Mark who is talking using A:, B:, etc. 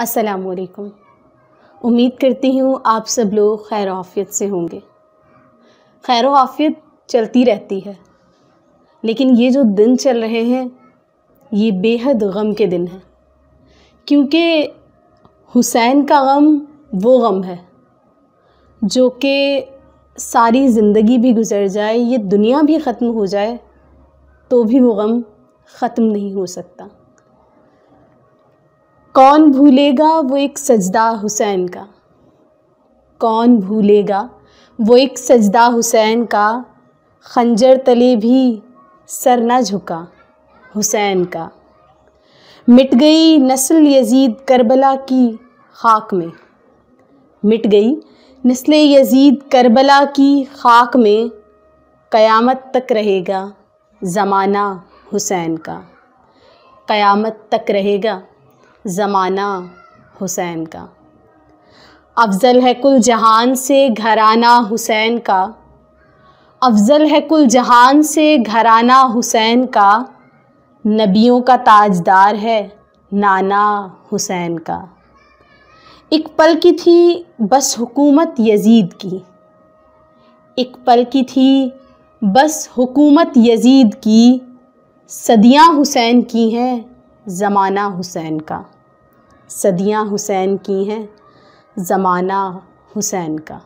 A: السلام علیکم۔ امید کرتی ہوں آپ سب لوگ خیر و عافیت سے ہوں گے۔ خیر و عافیت چلتی رہتی ہے، لیکن یہ جو دن چل رہے ہیں یہ بے حد غم کے دن ہیں، کیونکہ حسین کا غم وہ غم ہے جو کہ ساری زندگی بھی گزر جائے، یہ دنیا بھی ختم ہو جائے تو بھی وہ غم ختم نہیں ہو سکتا۔ کون بھولے گا وہ ایک سجدہ حسین کا، کون بھولے گا وہ ایک سجدہ حسین کا، خنجر تلے بھی سر نہ جھکا حسین کا۔ مٹ گئی نسل یزید کربلا کی خاک میں، مٹ گئی نسل یزید کربلا کی خاک میں، قیامت تک رہے گا زمانہ حسین کا، قیامت تک رہے گا زمانہ حسین کا۔ افضل ہے کل جہان سے گھرانہ حسین کا، افضل ہے کل جہان سے گھرانہ حسین کا، نبیوں کا تاجدار ہے نانا حسین کا۔ ایک پل کی تھی بس حکومت یزید کی، ایک پل کی تھی بس حکومت یزید کی، صدیاں حسین کی ہیں زمانہ حسین کا، صدیاں حسین کی ہیں زمانہ حسین کا۔